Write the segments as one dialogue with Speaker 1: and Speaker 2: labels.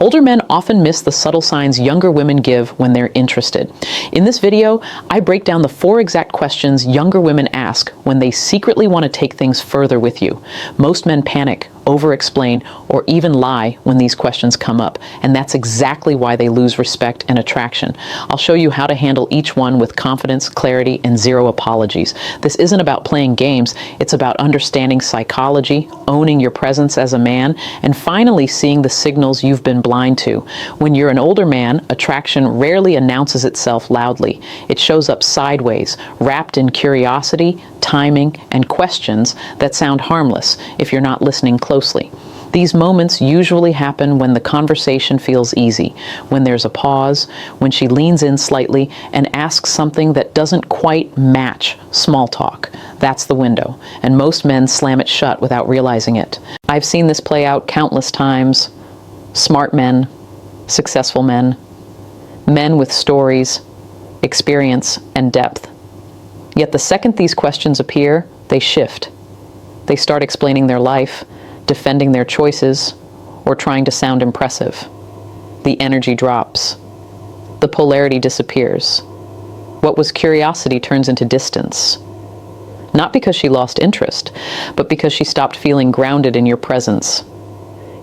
Speaker 1: Older men often miss the subtle signs younger women give when they're interested. In this video, I break down the 4 exact questions younger women ask when they secretly want to take things further with you. Most men panic, over-explain, or even lie when these questions come up, and that's exactly why they lose respect and attraction. I'll show you how to handle each one with confidence, clarity, and 0 apologies. This isn't about playing games, it's about understanding psychology, owning your presence as a man, and finally seeing the signals you've been blind to. When you're an older man, attraction rarely announces itself loudly. It shows up sideways, wrapped in curiosity, timing, and questions that sound harmless if you're not listening closely. These moments usually happen when the conversation feels easy, when there's a pause, when she leans in slightly and asks something that doesn't quite match small talk. That's the window, and most men slam it shut without realizing it. I've seen this play out countless times. Smart men, successful men, men with stories, experience, and depth. Yet the second these questions appear, they shift. They start explaining their life, defending their choices, or trying to sound impressive. The energy drops. The polarity disappears. What was curiosity turns into distance. Not because she lost interest, but because she stopped feeling grounded in your presence.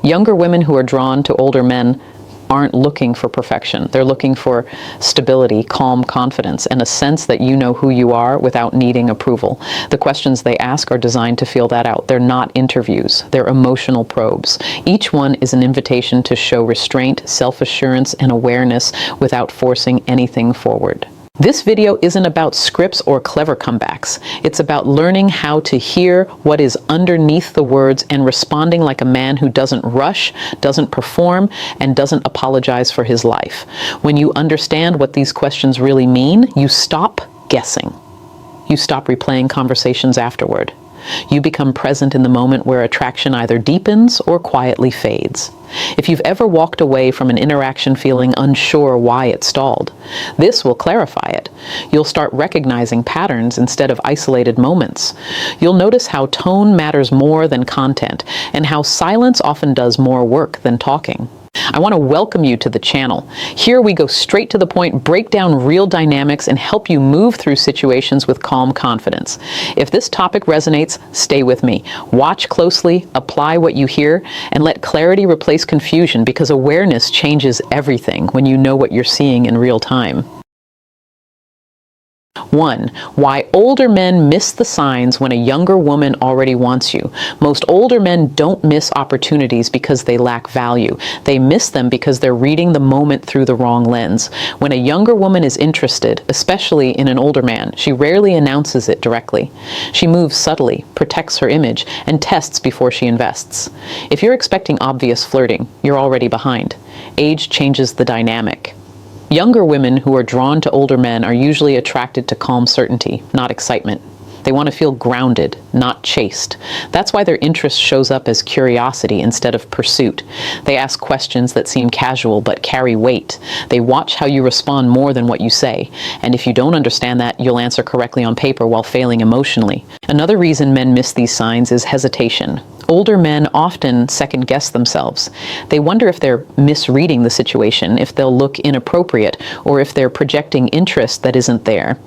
Speaker 1: Younger women who are drawn to older men aren't looking for perfection. They're looking for stability, calm confidence, and a sense that you know who you are without needing approval. The questions they ask are designed to feel that out. They're not interviews. They're emotional probes. Each one is an invitation to show restraint, self-assurance, and awareness without forcing anything forward. This video isn't about scripts or clever comebacks. It's about learning how to hear what is underneath the words and responding like a man who doesn't rush, doesn't perform, and doesn't apologize for his life. When you understand what these questions really mean, you stop guessing. You stop replaying conversations afterward. You become present in the moment where attraction either deepens or quietly fades. If you've ever walked away from an interaction feeling unsure why it stalled, this will clarify it. You'll start recognizing patterns instead of isolated moments. You'll notice how tone matters more than content, and how silence often does more work than talking. I want to welcome you to the channel. Here we go straight to the point, break down real dynamics, and help you move through situations with calm confidence. If this topic resonates, stay with me. Watch closely, apply what you hear, and let clarity replace confusion, because awareness changes everything when you know what you're seeing in real time. 1. Why older men miss the signs when a younger woman already wants you. Most older men don't miss opportunities because they lack value. They miss them because they're reading the moment through the wrong lens. When a younger woman is interested, especially in an older man, she rarely announces it directly. She moves subtly, protects her image, and tests before she invests. If you're expecting obvious flirting, you're already behind. Age changes the dynamic. Younger women who are drawn to older men are usually attracted to calm certainty, not excitement. They want to feel grounded, not chased. That's why their interest shows up as curiosity instead of pursuit. They ask questions that seem casual but carry weight. They watch how you respond more than what you say. And if you don't understand that, you'll answer correctly on paper while failing emotionally. Another reason men miss these signs is hesitation. Older men often second-guess themselves. They wonder if they're misreading the situation, if they'll look inappropriate, or if they're projecting interest that isn't there.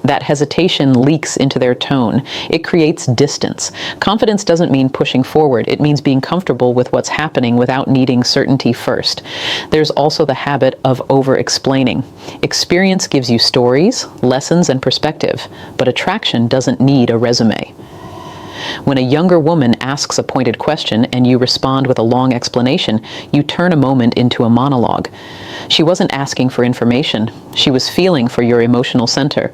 Speaker 1: That hesitation leaks into their tone. It creates distance. Confidence doesn't mean pushing forward. It means being comfortable with what's happening without needing certainty first. There's also the habit of over-explaining. Experience gives you stories, lessons, and perspective, but attraction doesn't need a resume. When a younger woman asks a pointed question and you respond with a long explanation, you turn a moment into a monologue. She wasn't asking for information. She was feeling for your emotional center.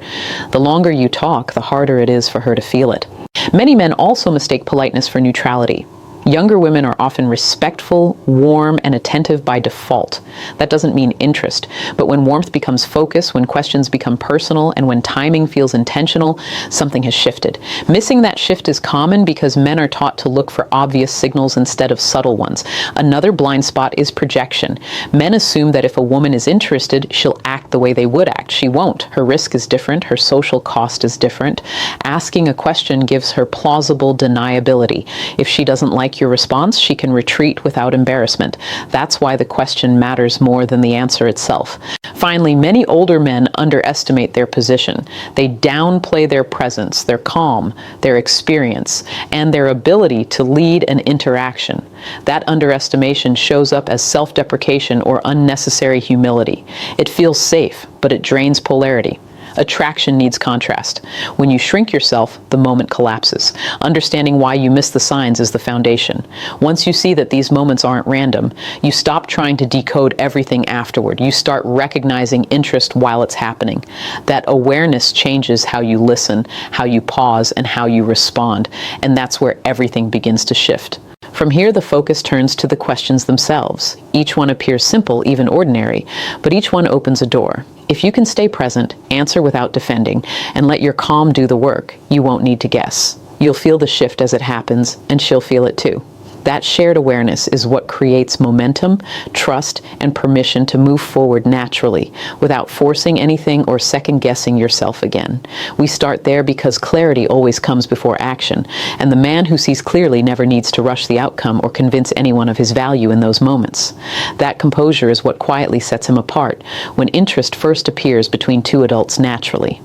Speaker 1: The longer you talk, the harder it is for her to feel it. Many men also mistake politeness for neutrality. Younger women are often respectful, warm, and attentive by default. That doesn't mean interest, but when warmth becomes focus, when questions become personal, and when timing feels intentional, something has shifted. Missing that shift is common because men are taught to look for obvious signals instead of subtle ones. Another blind spot is projection. Men assume that if a woman is interested, she'll act the way they would act. She won't. Her risk is different. Her social cost is different. Asking a question gives her plausible deniability. If she doesn't like like your response, she can retreat without embarrassment. That's why the question matters more than the answer itself. Finally, many older men underestimate their position. They downplay their presence, their calm, their experience, and their ability to lead an interaction. That underestimation shows up as self-deprecation or unnecessary humility. It feels safe, but it drains polarity. Attraction needs contrast. When you shrink yourself, the moment collapses. Understanding why you miss the signs is the foundation. Once you see that these moments aren't random, you stop trying to decode everything afterward. You start recognizing interest while it's happening. That awareness changes how you listen, how you pause, and how you respond. And that's where everything begins to shift. From here, the focus turns to the questions themselves. Each one appears simple, even ordinary, but each one opens a door. If you can stay present, answer without defending, and let your calm do the work, you won't need to guess. You'll feel the shift as it happens, and she'll feel it too. That shared awareness is what creates momentum, trust, and permission to move forward naturally, without forcing anything or second-guessing yourself again. We start there because clarity always comes before action, and the man who sees clearly never needs to rush the outcome or convince anyone of his value in those moments. That composure is what quietly sets him apart, when interest first appears between two adults naturally.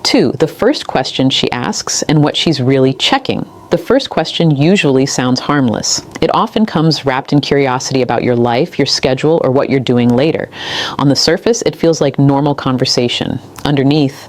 Speaker 1: 2. The first question she asks and what she's really checking. The first question usually sounds harmless. It often comes wrapped in curiosity about your life, your schedule, or what you're doing later. On the surface, it feels like normal conversation. Underneath,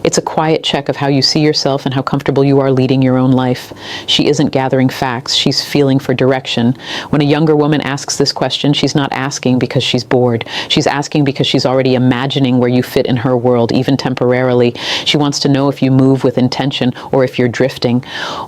Speaker 1: it's a quiet check of how you see yourself and how comfortable you are leading your own life. She isn't gathering facts, she's feeling for direction. When a younger woman asks this question, she's not asking because she's bored. She's asking because she's already imagining where you fit in her world, even temporarily. She wants to know if you move with intention or if you're drifting.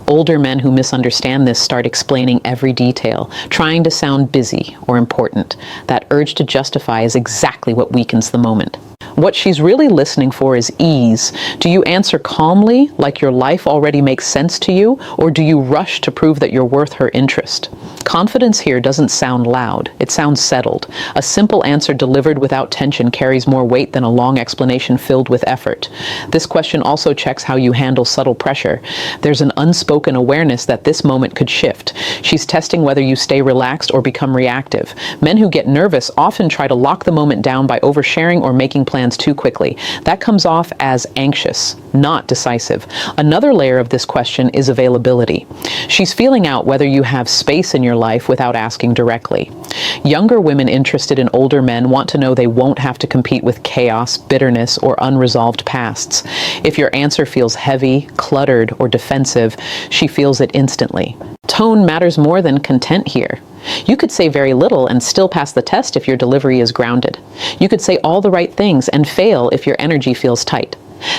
Speaker 1: Older men who misunderstand this start explaining every detail, trying to sound busy or important. That urge to justify is exactly what weakens the moment. What she's really listening for is ease. Do you answer calmly, like your life already makes sense to you, or do you rush to prove that you're worth her interest? Confidence here doesn't sound loud. It sounds settled. A simple answer delivered without tension carries more weight than a long explanation filled with effort. This question also checks how you handle subtle pressure. There's an unspoken awareness that this moment could shift. She's testing whether you stay relaxed or become reactive. Men who get nervous often try to lock the moment down by oversharing or making plans too quickly. That comes off as anxious, not decisive. Another layer of this question is availability. She's feeling out whether you have space in your life without asking directly. Younger women interested in older men want to know they won't have to compete with chaos, bitterness, or unresolved pasts. If your answer feels heavy, cluttered, or defensive, she feels it instantly. Tone matters more than content here. You could say very little and still pass the test if your delivery is grounded. You could say all the right things and fail if your energy feels tight.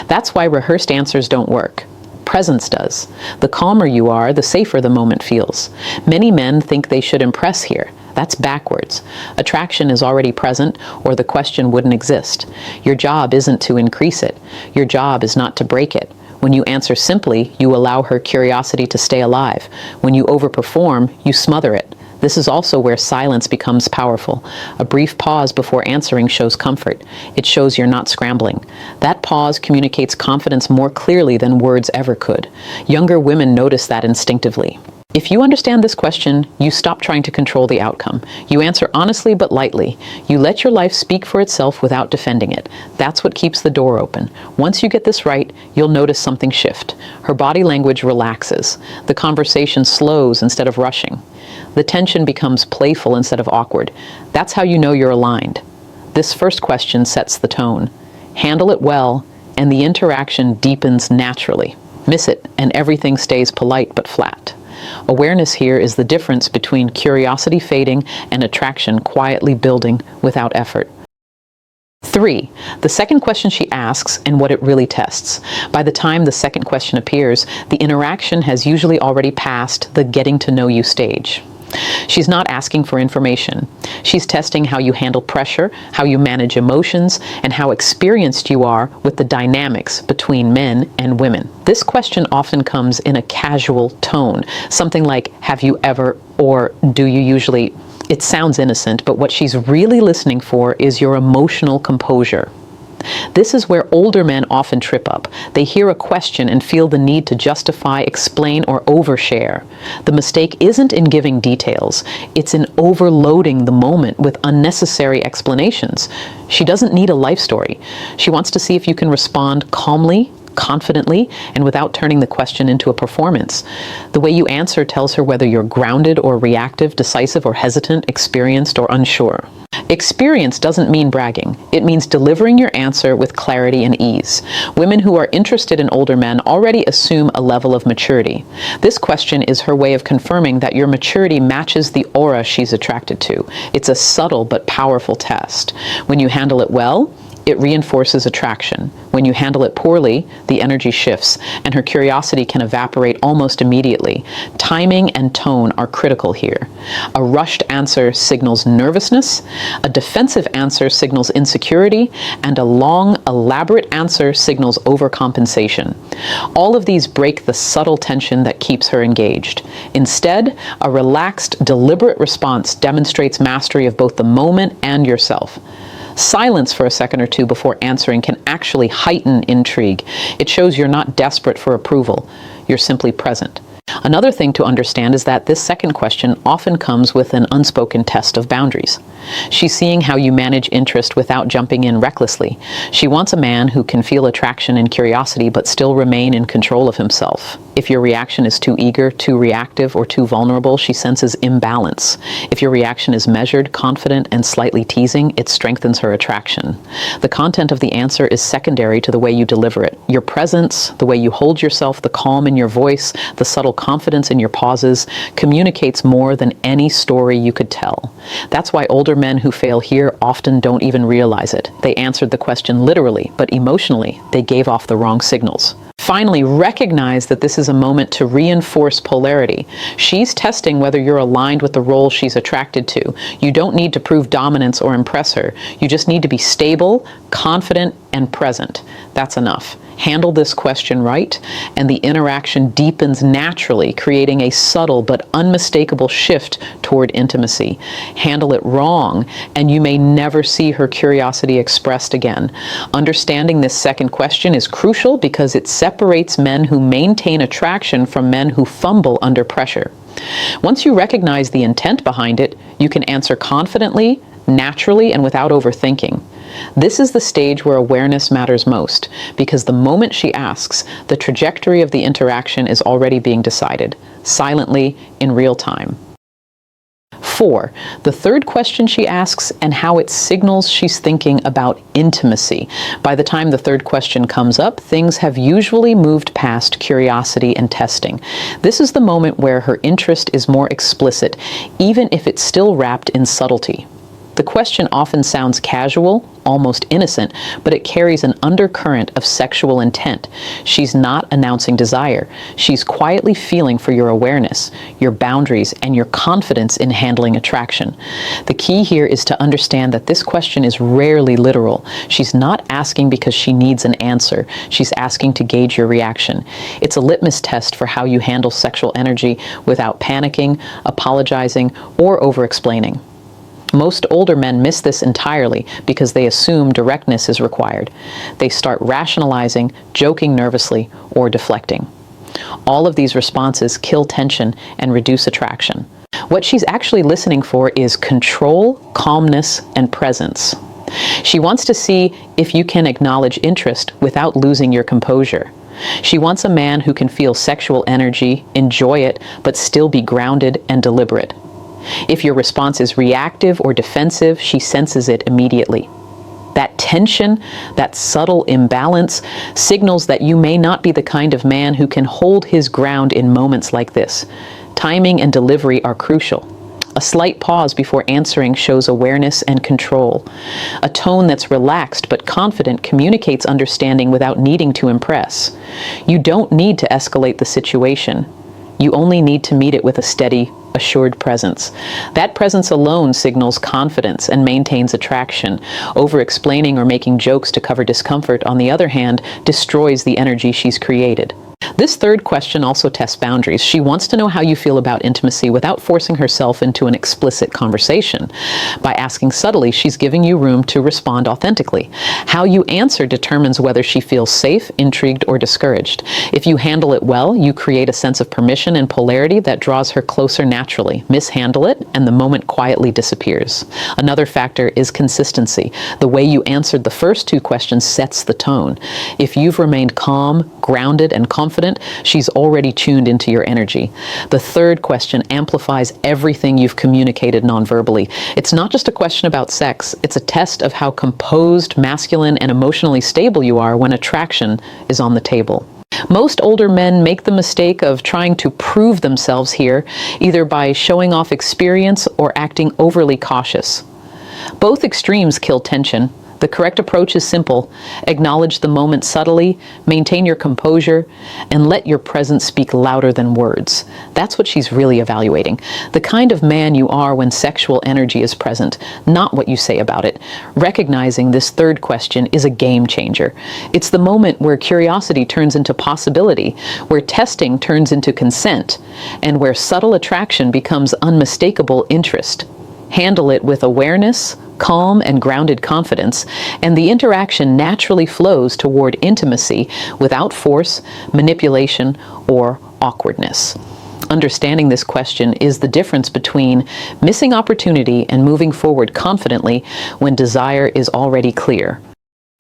Speaker 1: That's why rehearsed answers don't work. Presence does. The calmer you are, the safer the moment feels. Many men think they should impress here. That's backwards. Attraction is already present, or the question wouldn't exist. Your job isn't to increase it. Your job is not to break it. When you answer simply, you allow her curiosity to stay alive. When you overperform, you smother it. This is also where silence becomes powerful. A brief pause before answering shows comfort. It shows you're not scrambling. That pause communicates confidence more clearly than words ever could. Younger women notice that instinctively. If you understand this question, you stop trying to control the outcome. You answer honestly but lightly. You let your life speak for itself without defending it. That's what keeps the door open. Once you get this right, you'll notice something shift. Her body language relaxes. The conversation slows instead of rushing. The tension becomes playful instead of awkward. That's how you know you're aligned. This first question sets the tone. Handle it well, and the interaction deepens naturally. Miss it, and everything stays polite but flat. Awareness here is the difference between curiosity fading and attraction quietly building without effort. 3. The second question she asks and what it really tests. By the time the second question appears, the interaction has usually already passed the getting to know you stage. She's not asking for information. She's testing how you handle pressure, how you manage emotions, and how experienced you are with the dynamics between men and women. This question often comes in a casual tone, something like, have you ever, or do you usually? It sounds innocent, but what she's really listening for is your emotional composure. This is where older men often trip up. They hear a question and feel the need to justify, explain, or overshare. The mistake isn't in giving details. It's in overloading the moment with unnecessary explanations. She doesn't need a life story. She wants to see if you can respond calmly, confidently, and without turning the question into a performance. The way you answer tells her whether you're grounded or reactive, decisive or hesitant, experienced or unsure. Experience doesn't mean bragging. It means delivering your answer with clarity and ease. Women who are interested in older men already assume a level of maturity. This question is her way of confirming that your maturity matches the aura she's attracted to. It's a subtle but powerful test. When you handle it well, it reinforces attraction. When you handle it poorly, the energy shifts, and her curiosity can evaporate almost immediately. Timing and tone are critical here. A rushed answer signals nervousness, a defensive answer signals insecurity, and a long, elaborate answer signals overcompensation. All of these break the subtle tension that keeps her engaged. Instead, a relaxed, deliberate response demonstrates mastery of both the moment and yourself. Silence for a second or two before answering can actually heighten intrigue. It shows you're not desperate for approval. You're simply present. Another thing to understand is that this second question often comes with an unspoken test of boundaries. She's seeing how you manage interest without jumping in recklessly. She wants a man who can feel attraction and curiosity but still remain in control of himself. If your reaction is too eager, too reactive, or too vulnerable, she senses imbalance. If your reaction is measured, confident, and slightly teasing, it strengthens her attraction. The content of the answer is secondary to the way you deliver it. Your presence, the way you hold yourself, the calm in your voice, the subtle confidence in your pauses, communicates more than any story you could tell. That's why older men who fail here often don't even realize it. They answered the question literally, but emotionally, they gave off the wrong signals. Finally, recognize that this is a moment to reinforce polarity. She's testing whether you're aligned with the role she's attracted to. You don't need to prove dominance or impress her. You just need to be stable, confident, and present. That's enough. Handle this question right, and the interaction deepens naturally, creating a subtle but unmistakable shift toward intimacy. Handle it wrong, and you may never see her curiosity expressed again. Understanding this second question is crucial because it separates men who maintain attraction from men who fumble under pressure. Once you recognize the intent behind it, you can answer confidently, naturally, and without overthinking. This is the stage where awareness matters most, because the moment she asks, the trajectory of the interaction is already being decided, silently, in real time. 4. The third question she asks and how it signals she's thinking about intimacy. By the time the third question comes up, things have usually moved past curiosity and testing. This is the moment where her interest is more explicit, even if it's still wrapped in subtlety. The question often sounds casual, almost innocent, but it carries an undercurrent of sexual intent. She's not announcing desire. She's quietly feeling for your awareness, your boundaries, and your confidence in handling attraction. The key here is to understand that this question is rarely literal. She's not asking because she needs an answer. She's asking to gauge your reaction. It's a litmus test for how you handle sexual energy without panicking, apologizing, or over-explaining. Most older men miss this entirely because they assume directness is required. They start rationalizing, joking nervously, or deflecting. All of these responses kill tension and reduce attraction. What she's actually listening for is control, calmness, and presence. She wants to see if you can acknowledge interest without losing your composure. She wants a man who can feel sexual energy, enjoy it, but still be grounded and deliberate. If your response is reactive or defensive, she senses it immediately. That tension, that subtle imbalance, signals that you may not be the kind of man who can hold his ground in moments like this. Timing and delivery are crucial. A slight pause before answering shows awareness and control. A tone that's relaxed but confident communicates understanding without needing to impress. You don't need to escalate the situation. You only need to meet it with a steady, assured presence. That presence alone signals confidence and maintains attraction. Over-explaining or making jokes to cover discomfort, on the other hand, destroys the energy she's created. This third question also tests boundaries. She wants to know how you feel about intimacy without forcing herself into an explicit conversation. By asking subtly, she's giving you room to respond authentically. How you answer determines whether she feels safe, intrigued, or discouraged. If you handle it well, you create a sense of permission and polarity that draws her closer naturally. Mishandle it, and the moment quietly disappears. Another factor is consistency. The way you answered the first two questions sets the tone. If you've remained calm, grounded, and confident, she's already tuned into your energy. The third question amplifies everything you've communicated nonverbally. It's not just a question about sex, it's a test of how composed, masculine, and emotionally stable you are when attraction is on the table. Most older men make the mistake of trying to prove themselves here, either by showing off experience or acting overly cautious. Both extremes kill tension. The correct approach is simple. Acknowledge the moment subtly, maintain your composure, and let your presence speak louder than words. That's what she's really evaluating. The kind of man you are when sexual energy is present, not what you say about it. Recognizing this third question is a game changer. It's the moment where curiosity turns into possibility, where testing turns into consent, and where subtle attraction becomes unmistakable interest. Handle it with awareness, calm and grounded confidence, and the interaction naturally flows toward intimacy without force, manipulation, or awkwardness. Understanding this question is the difference between missing opportunity and moving forward confidently when desire is already clear.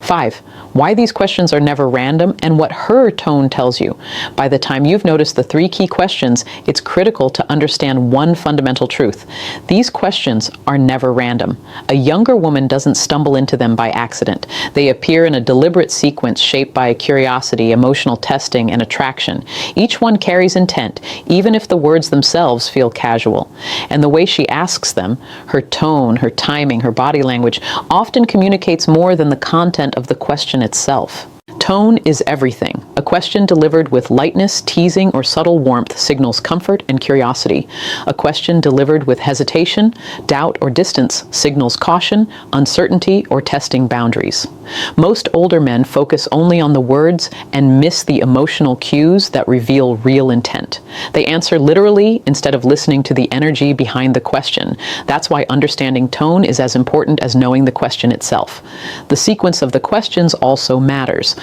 Speaker 1: 5. Why these questions are never random and what her tone tells you. By the time you've noticed the 3 key questions, it's critical to understand one fundamental truth. These questions are never random. A younger woman doesn't stumble into them by accident. They appear in a deliberate sequence shaped by curiosity, emotional testing, and attraction. Each one carries intent, even if the words themselves feel casual. And the way she asks them, her tone, her timing, her body language, often communicates more than the content of the question itself. Tone is everything. A question delivered with lightness, teasing, or subtle warmth signals comfort and curiosity. A question delivered with hesitation, doubt, or distance signals caution, uncertainty, or testing boundaries. Most older men focus only on the words and miss the emotional cues that reveal real intent. They answer literally instead of listening to the energy behind the question. That's why understanding tone is as important as knowing the question itself. The sequence of the questions also matters.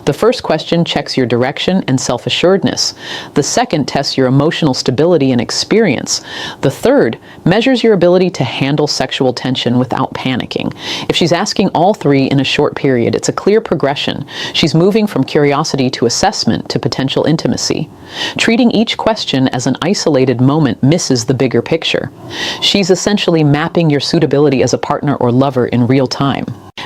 Speaker 1: The first question checks your direction and self-assuredness. The second tests your emotional stability and experience. The third measures your ability to handle sexual tension without panicking. If she's asking all 3 in a short period, it's a clear progression. She's moving from curiosity to assessment to potential intimacy. Treating each question as an isolated moment misses the bigger picture. She's essentially mapping your suitability as a partner or lover in real time.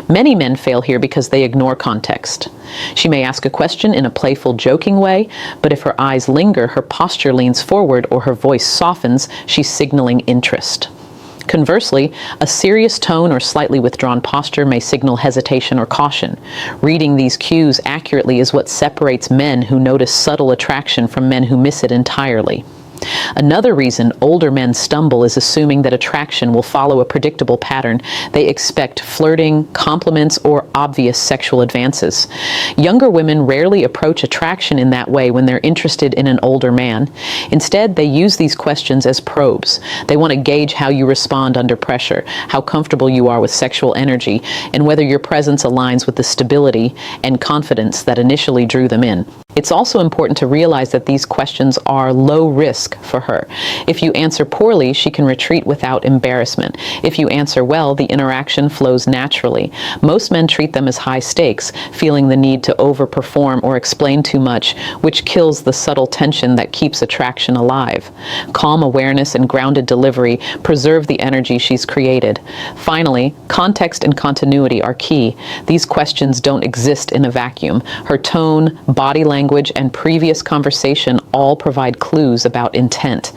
Speaker 1: Many men fail here because they ignore context. She may ask a question in a playful, joking way, but if her eyes linger, her posture leans forward, or her voice softens, she's signaling interest. Conversely, a serious tone or slightly withdrawn posture may signal hesitation or caution. Reading these cues accurately is what separates men who notice subtle attraction from men who miss it entirely. Another reason older men stumble is assuming that attraction will follow a predictable pattern. They expect flirting, compliments, or obvious sexual advances. Younger women rarely approach attraction in that way when they're interested in an older man. Instead, they use these questions as probes. They want to gauge how you respond under pressure, how comfortable you are with sexual energy, and whether your presence aligns with the stability and confidence that initially drew them in. It's also important to realize that these questions are low risk for her. If you answer poorly, she can retreat without embarrassment. If you answer well, the interaction flows naturally. Most men treat them as high stakes, feeling the need to overperform or explain too much, which kills the subtle tension that keeps attraction alive. Calm awareness and grounded delivery preserve the energy she's created. Finally, context and continuity are key. These questions don't exist in a vacuum. Her tone, body language, and previous conversation all provide clues about intent.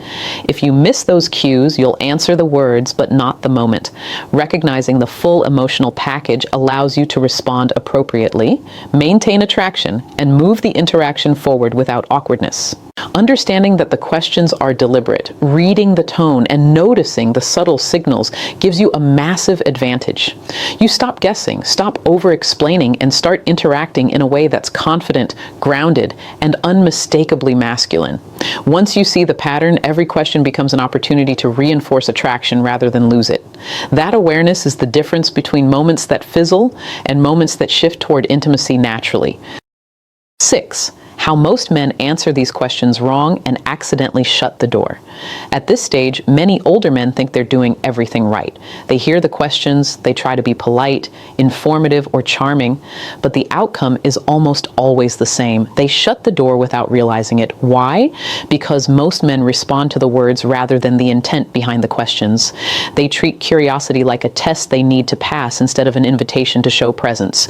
Speaker 1: If you miss those cues, you'll answer the words, but not the moment. Recognizing the full emotional package allows you to respond appropriately, maintain attraction, and move the interaction forward without awkwardness. Understanding that the questions are deliberate, reading the tone, and noticing the subtle signals gives you a massive advantage. You stop guessing, stop over-explaining, and start interacting in a way that's confident, grounded, and unmistakably masculine. Once you see the pattern, every question becomes an opportunity to reinforce attraction rather than lose it. That awareness is the difference between moments that fizzle and moments that shift toward intimacy naturally. 6. How most men answer these questions wrong and accidentally shut the door. At this stage, many older men think they're doing everything right. They hear the questions, they try to be polite, informative, or charming, but the outcome is almost always the same. They shut the door without realizing it. Why? Because most men respond to the words rather than the intent behind the questions. They treat curiosity like a test they need to pass instead of an invitation to show presence.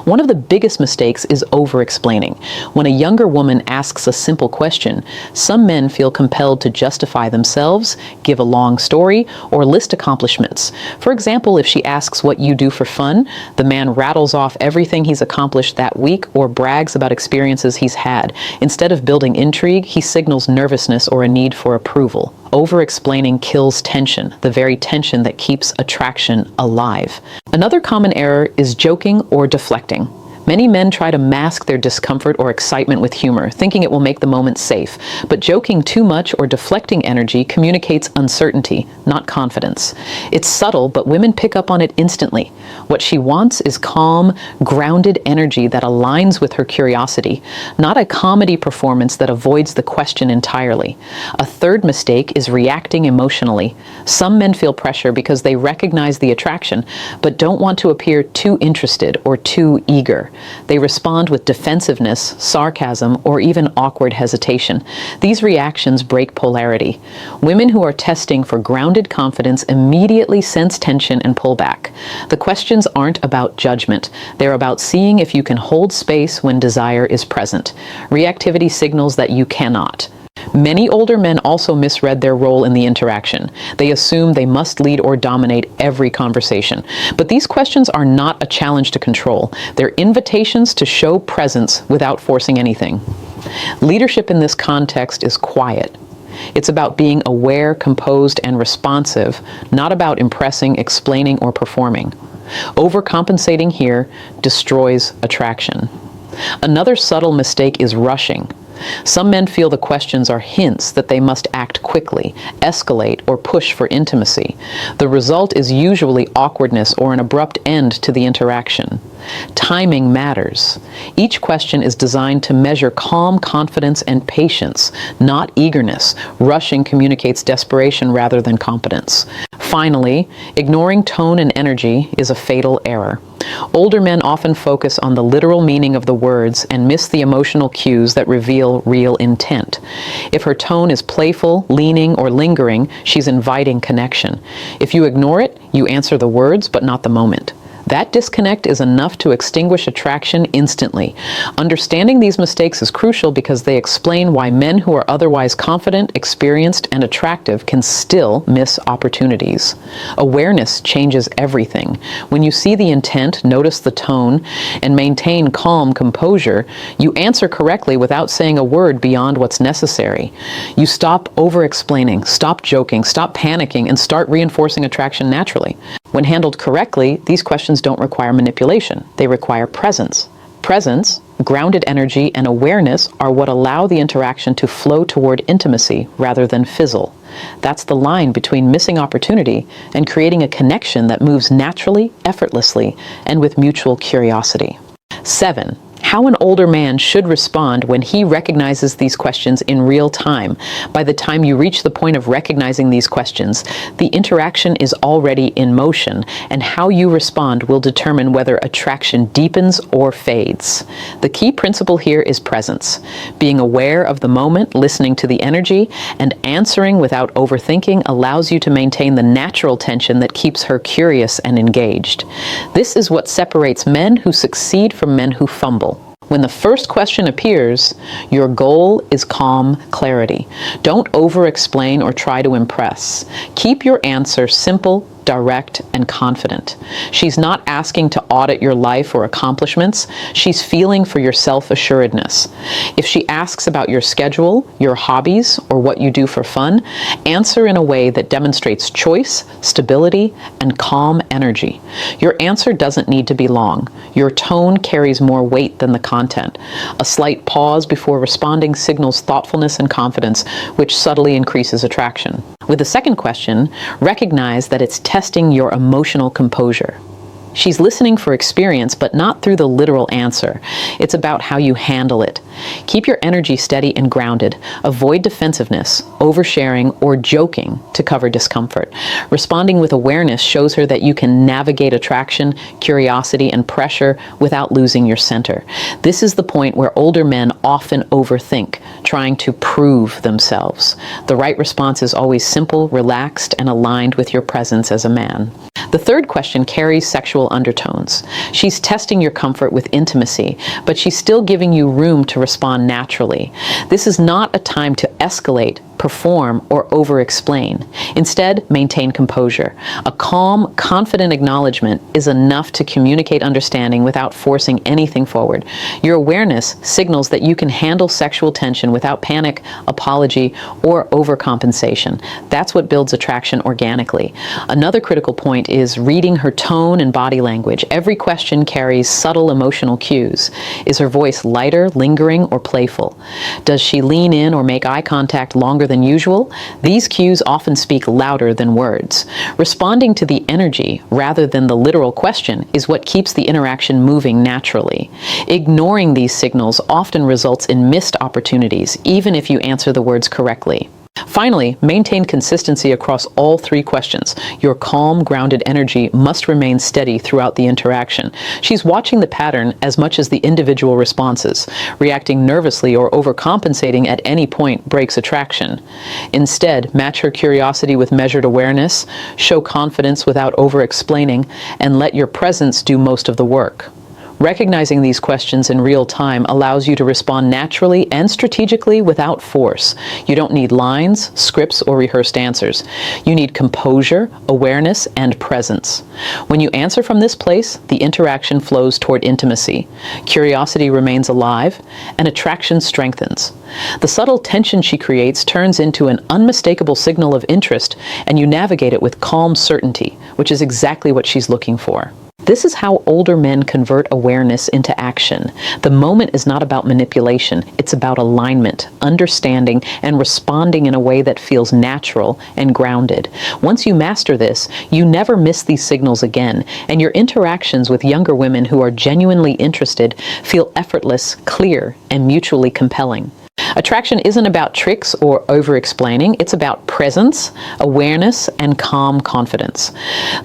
Speaker 1: One of the biggest mistakes is over-explaining. When a younger woman asks a simple question, some men feel compelled to justify themselves, give a long story, or list accomplishments. For example, if she asks what you do for fun, the man rattles off everything he's accomplished that week or brags about experiences he's had. Instead of building intrigue, he signals nervousness or a need for approval. Over-explaining kills tension, the very tension that keeps attraction alive. Another common error is joking or deflecting. Many men try to mask their discomfort or excitement with humor, thinking it will make the moment safe. But joking too much or deflecting energy communicates uncertainty, not confidence. It's subtle, but women pick up on it instantly. What she wants is calm, grounded energy that aligns with her curiosity, not a comedy performance that avoids the question entirely. A third mistake is reacting emotionally. Some men feel pressure because they recognize the attraction, but don't want to appear too interested or too eager. They respond with defensiveness, sarcasm, or even awkward hesitation. These reactions break polarity. Women who are testing for grounded confidence immediately sense tension and pull back. The questions aren't about judgment. They're about seeing if you can hold space when desire is present. Reactivity signals that you cannot. Many older men also misread their role in the interaction. They assume they must lead or dominate every conversation. But these questions are not a challenge to control. They're invitations to show presence without forcing anything. Leadership in this context is quiet. It's about being aware, composed, and responsive, not about impressing, explaining, or performing. Overcompensating here destroys attraction. Another subtle mistake is rushing. Some men feel the questions are hints that they must act quickly, escalate, or push for intimacy. The result is usually awkwardness or an abrupt end to the interaction. Timing matters. Each question is designed to measure calm confidence and patience, not eagerness. Rushing communicates desperation rather than competence. Finally, ignoring tone and energy is a fatal error. Older men often focus on the literal meaning of the words and miss the emotional cues that reveal real intent. If her tone is playful, leaning, or lingering, she's inviting connection. If you ignore it, you answer the words but not the moment. That disconnect is enough to extinguish attraction instantly. Understanding these mistakes is crucial because they explain why men who are otherwise confident, experienced, and attractive can still miss opportunities. Awareness changes everything. When you see the intent, notice the tone, and maintain calm composure, you answer correctly without saying a word beyond what's necessary. You stop over-explaining, stop joking, stop panicking, and start reinforcing attraction naturally. When handled correctly, these questions don't require manipulation. They require presence. Presence, grounded energy, and awareness are what allow the interaction to flow toward intimacy rather than fizzle. That's the line between missing opportunity and creating a connection that moves naturally, effortlessly, and with mutual curiosity. 7. How an older man should respond when he recognizes these questions in real time. By the time you reach the point of recognizing these questions, the interaction is already in motion, and how you respond will determine whether attraction deepens or fades. The key principle here is presence. Being aware of the moment, listening to the energy, and answering without overthinking allows you to maintain the natural tension that keeps her curious and engaged. This is what separates men who succeed from men who fumble. When the first question appears, your goal is calm clarity. Don't over-explain or try to impress. Keep your answer simple, direct, and confident. She's not asking to audit your life or accomplishments. She's feeling for your self-assuredness. If she asks about your schedule, your hobbies, or what you do for fun, answer in a way that demonstrates choice, stability, and calm energy. Your answer doesn't need to be long. Your tone carries more weight than the content. A slight pause before responding signals thoughtfulness and confidence, which subtly increases attraction. With the second question, recognize that it's testing your emotional composure. She's listening for experience, but not through the literal answer. It's about how you handle it. Keep your energy steady and grounded. Avoid defensiveness, oversharing, or joking to cover discomfort. Responding with awareness shows her that you can navigate attraction, curiosity, and pressure without losing your center. This is the point where older men often overthink, trying to prove themselves. The right response is always simple, relaxed, and aligned with your presence as a man. The third question carries sexual undertones. She's testing your comfort with intimacy, but she's still giving you room to respond naturally. This is not a time to escalate, perform, or over-explain. Instead, maintain composure. A calm, confident acknowledgement is enough to communicate understanding without forcing anything forward. Your awareness signals that you can handle sexual tension without panic, apology, or overcompensation. That's what builds attraction organically. Another critical point is reading her tone and body language. Every question carries subtle emotional cues. Is her voice lighter, lingering, or playful? Does she lean in or make eye contact longer than usual? These cues often speak louder than words. Responding to the energy rather than the literal question is what keeps the interaction moving naturally. Ignoring these signals often results in missed opportunities, even if you answer the words correctly. Finally, maintain consistency across all three questions. Your calm, grounded energy must remain steady throughout the interaction. She's watching the pattern as much as the individual responses. Reacting nervously or overcompensating at any point breaks attraction. Instead, match her curiosity with measured awareness, show confidence without over-explaining, and let your presence do most of the work. Recognizing these questions in real time allows you to respond naturally and strategically without force. You don't need lines, scripts, or rehearsed answers. You need composure, awareness, and presence. When you answer from this place, the interaction flows toward intimacy. Curiosity remains alive, and attraction strengthens. The subtle tension she creates turns into an unmistakable signal of interest, and you navigate it with calm certainty, which is exactly what she's looking for. This is how older men convert awareness into action. The moment is not about manipulation. It's about alignment, understanding, and responding in a way that feels natural and grounded. Once you master this, you never miss these signals again, and your interactions with younger women who are genuinely interested feel effortless, clear, and mutually compelling. Attraction isn't about tricks or over-explaining. It's about presence, awareness, and calm confidence.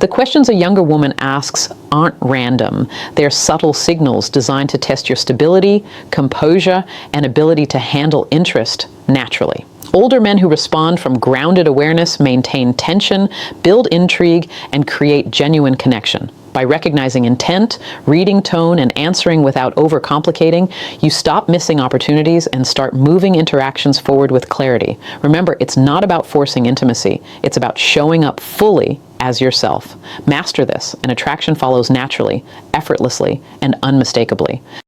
Speaker 1: The questions a younger woman asks aren't random. They're subtle signals designed to test your stability, composure, and ability to handle interest naturally. Older men who respond from grounded awareness maintain tension, build intrigue, and create genuine connection. By recognizing intent, reading tone, and answering without overcomplicating, you stop missing opportunities and start moving interactions forward with clarity. Remember, it's not about forcing intimacy. It's about showing up fully as yourself. Master this, and attraction follows naturally, effortlessly, and unmistakably.